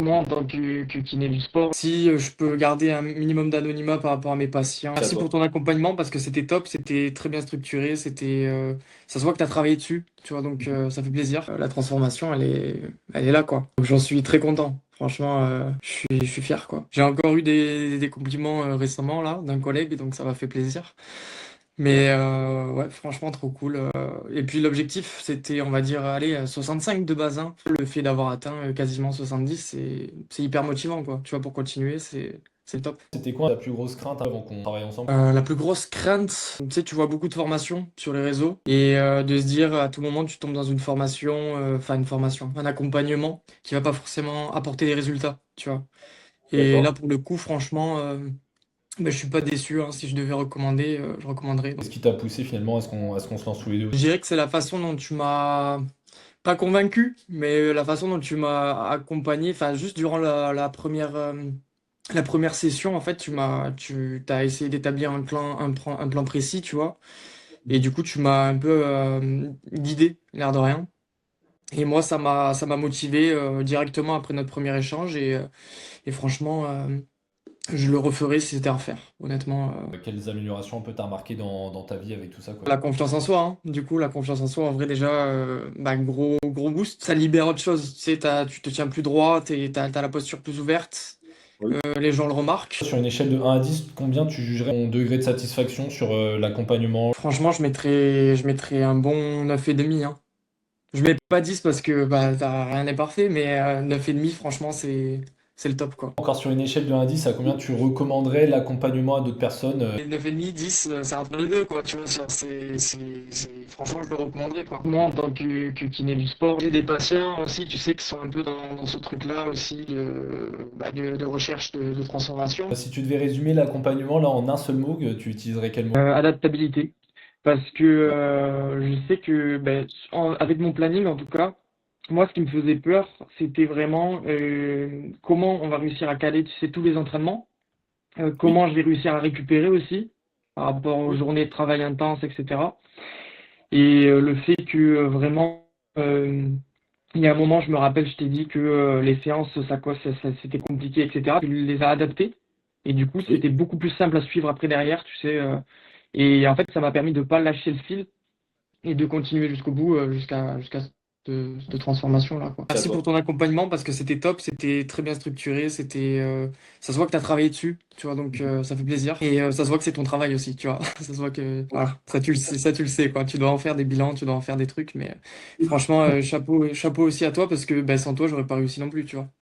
Moi, en tant que kiné du sport, si je peux garder un minimum d'anonymat par rapport à mes patients. C'est à Merci pour toi. ton accompagnement parce que c'était top, c'était très bien structuré, ça se voit que tu as travaillé dessus, tu vois, donc ça fait plaisir. La transformation, elle est là, quoi. Donc j'en suis très content. Franchement, je suis fier, quoi. J'ai encore eu des compliments récemment, là, d'un collègue, donc ça m'a fait plaisir. Mais ouais, franchement, trop cool. Et puis l'objectif, c'était, on va dire, allez, 65 de base, hein. Le fait d'avoir atteint quasiment 70, c'est hyper motivant, quoi. Tu vois, pour continuer, c'est le top. C'était quoi ta plus grosse crainte avant qu'on travaille ensemble? La plus grosse crainte, tu sais, tu vois beaucoup de formations sur les réseaux et de se dire à tout moment, tu tombes dans une formation, une formation, un accompagnement qui va pas forcément apporter des résultats, tu vois. Et là, D'accord. pour le coup, franchement, je suis pas déçu, hein. Si je devais recommander, je recommanderais. Qu'est-ce qui t'a poussé finalement à ce qu'on se lance tous les deux? Je dirais que c'est la façon dont tu m'as pas convaincu, mais la façon dont tu m'as accompagné, enfin juste durant la première session, en fait, tu t'as essayé d'établir un plan précis, tu vois, et du coup tu m'as un peu guidé, l'air de rien. Et moi, ça m'a motivé directement après notre premier échange, et franchement, je le referai si c'était à refaire, honnêtement. Quelles améliorations un peu t'as remarqué dans ta vie avec tout ça, quoi? La confiance en soi, hein. Du coup, la confiance en soi, en vrai, déjà, gros, gros boost. Ça libère autre chose. Tu sais, tu te tiens plus droit, t'as la posture plus ouverte. Les gens le remarquent. Sur une échelle de 1 à 10, combien tu jugerais ton degré de satisfaction sur l'accompagnement? Franchement, je mettrais un bon 9,5, hein. Je mets pas 10 parce que rien n'est parfait, mais 9,5, franchement, c'est le top, quoi. Encore sur une échelle de 1 à 10, à combien tu recommanderais l'accompagnement à d'autres personnes? Et 9,5, 10, c'est entre les deux, quoi, tu vois, franchement, je le recommanderais, quoi. Moi, en tant que kiné du sport, j'ai des patients aussi, tu sais, qui sont un peu dans ce truc-là aussi de recherche de transformation. Si tu devais résumer l'accompagnement là en un seul mot, tu utiliserais quel mot? Adaptabilité. Parce que je sais que, avec mon planning, en tout cas, moi, ce qui me faisait peur, c'était vraiment comment on va réussir à caler, tu sais, tous les entraînements, Oui. comment je vais réussir à récupérer aussi par rapport aux journées de travail intenses, etc. Et le fait que vraiment, euh, il y a un moment, je me rappelle, je t'ai dit que les séances, c'était compliqué, etc. Tu les as adaptées. Et du coup, Oui. c'était beaucoup plus simple à suivre après derrière, tu sais. Et en fait, ça m'a permis de ne pas lâcher le fil et de continuer jusqu'au bout, jusqu'à cette transformation-là, quoi. C'est à Merci pour toi. ton accompagnement parce que c'était top, c'était très bien structuré, ça se voit que tu as travaillé dessus, tu vois, donc ça fait plaisir. Et ça se voit que c'est ton travail aussi, tu vois. Ça se voit que, voilà, ça tu le sais, quoi. Tu dois en faire des bilans, tu dois en faire des trucs, mais franchement, chapeau, chapeau aussi à toi parce que sans toi, j'aurais pas réussi non plus, tu vois.